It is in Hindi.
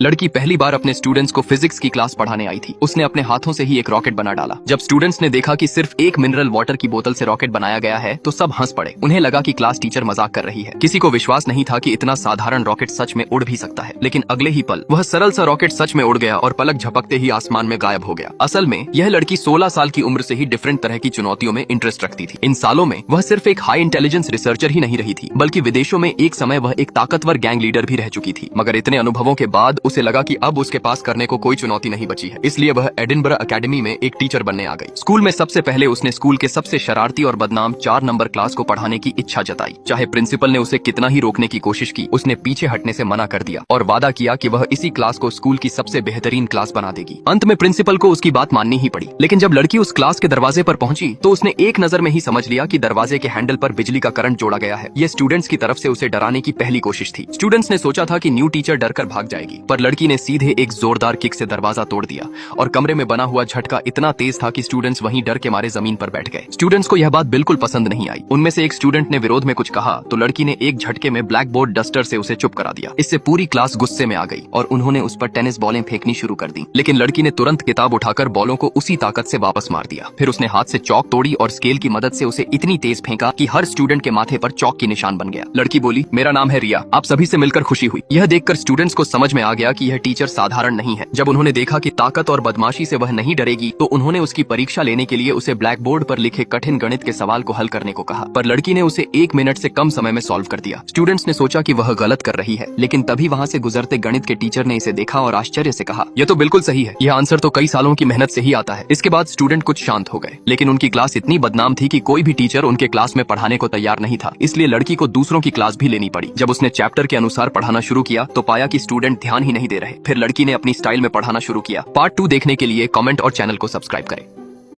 लड़की पहली बार अपने स्टूडेंट्स को फिजिक्स की क्लास पढ़ाने आई थी। उसने अपने हाथों से ही एक रॉकेट बना डाला। जब स्टूडेंट्स ने देखा कि सिर्फ एक मिनरल वाटर की बोतल से रॉकेट बनाया गया है तो सब हंस पड़े। उन्हें लगा कि क्लास टीचर मजाक कर रही है। किसी को विश्वास नहीं था कि इतना साधारण रॉकेट सच में उड़ भी सकता है। लेकिन अगले ही पल वह सरल सा रॉकेट सच में उड़ गया और पलक झपकते ही आसमान में गायब हो गया। असल में यह लड़की 16 साल की उम्र से ही डिफरेंट तरह की चुनौतियों में इंटरेस्ट रखती थी। इन सालों में वह सिर्फ एक हाई इंटेलिजेंस रिसर्चर ही नहीं रही थी, बल्कि विदेशों में एक समय वह एक ताकतवर गैंग लीडर भी रह चुकी थी। मगर इतने अनुभवों के बाद उसे लगा कि अब उसके पास करने को कोई चुनौती नहीं बची है। इसलिए वह एडिनबरा एकेडमी में एक टीचर बनने आ गई। स्कूल में सबसे पहले उसने स्कूल के सबसे शरारती और बदनाम 4 नंबर क्लास को पढ़ाने की इच्छा जताई। चाहे प्रिंसिपल ने उसे कितना ही रोकने की कोशिश की, उसने पीछे हटने से मना कर दिया और वादा किया कि वह इसी क्लास को स्कूल की सबसे बेहतरीन क्लास बना देगी। अंत में प्रिंसिपल को उसकी बात माननी ही पड़ी। लेकिन जब लड़की उस क्लास के दरवाजे पर पहुंची तो उसने एक नजर में ही समझ लिया कि दरवाजे के हैंडल पर बिजली का करंट जोड़ा गया है। ये स्टूडेंट्स की तरफ से उसे डराने की पहली कोशिश थी। स्टूडेंट्स ने सोचा था कि न्यू टीचर डरकर भाग जाएगी, पर लड़की ने सीधे एक जोरदार किक से दरवाजा तोड़ दिया और कमरे में बना हुआ झटका इतना तेज था कि स्टूडेंट्स वहीं डर के मारे जमीन पर बैठ गए। स्टूडेंट्स को यह बात बिल्कुल पसंद नहीं आई। उनमें से एक स्टूडेंट ने विरोध में कुछ कहा तो लड़की ने एक झटके में ब्लैक बोर्ड डस्टर से उसे चुप करा दिया। इससे पूरी क्लास गुस्से में आ गई और उन्होंने उस पर टेनिस बॉलें फेंकनी शुरू कर दी। लेकिन लड़की ने तुरंत किताब उठाकर बॉलों को उसी ताकत से वापस मार दिया। फिर उसने हाथ से चौक तोड़ी और स्केल की मदद से उसे इतनी तेज फेंका कि हर स्टूडेंट के माथे पर चौक की निशान बन गया। लड़की बोली, मेरा नाम है रिया, आप सभी से मिलकर खुशी हुई। यह देखकर स्टूडेंट्स को समझ में आ गया कि यह टीचर साधारण नहीं है। जब उन्होंने देखा कि ताकत और बदमाशी से वह नहीं डरेगी तो उन्होंने उसकी परीक्षा लेने के लिए उसे ब्लैक बोर्ड पर लिखे कठिन गणित के सवाल को हल करने को कहा, पर लड़की ने उसे 1 मिनट से कम समय में सॉल्व कर दिया। स्टूडेंट्स ने सोचा कि वह गलत कर रही है, लेकिन तभी वहाँ से गुजरते गणित के टीचर ने इसे देखा और आश्चर्य से कहा, यह तो बिल्कुल सही है, यह आंसर तो कई सालों की मेहनत से ही आता है। इसके बाद स्टूडेंट कुछ शांत हो गए, लेकिन उनकी क्लास इतनी बदनाम थी कि कोई भी टीचर उनके क्लास में पढ़ाने को तैयार नहीं था। इसलिए लड़की को दूसरों की क्लास भी लेनी पड़ी। जब उसने चैप्टर के अनुसार पढ़ाना शुरू किया तो पाया कि स्टूडेंट ध्यान ही नहीं दे रहे। फिर लड़की ने अपनी स्टाइल में पढ़ाना शुरू किया। पार्ट 2 देखने के लिए कमेंट और चैनल को सब्सक्राइब करें।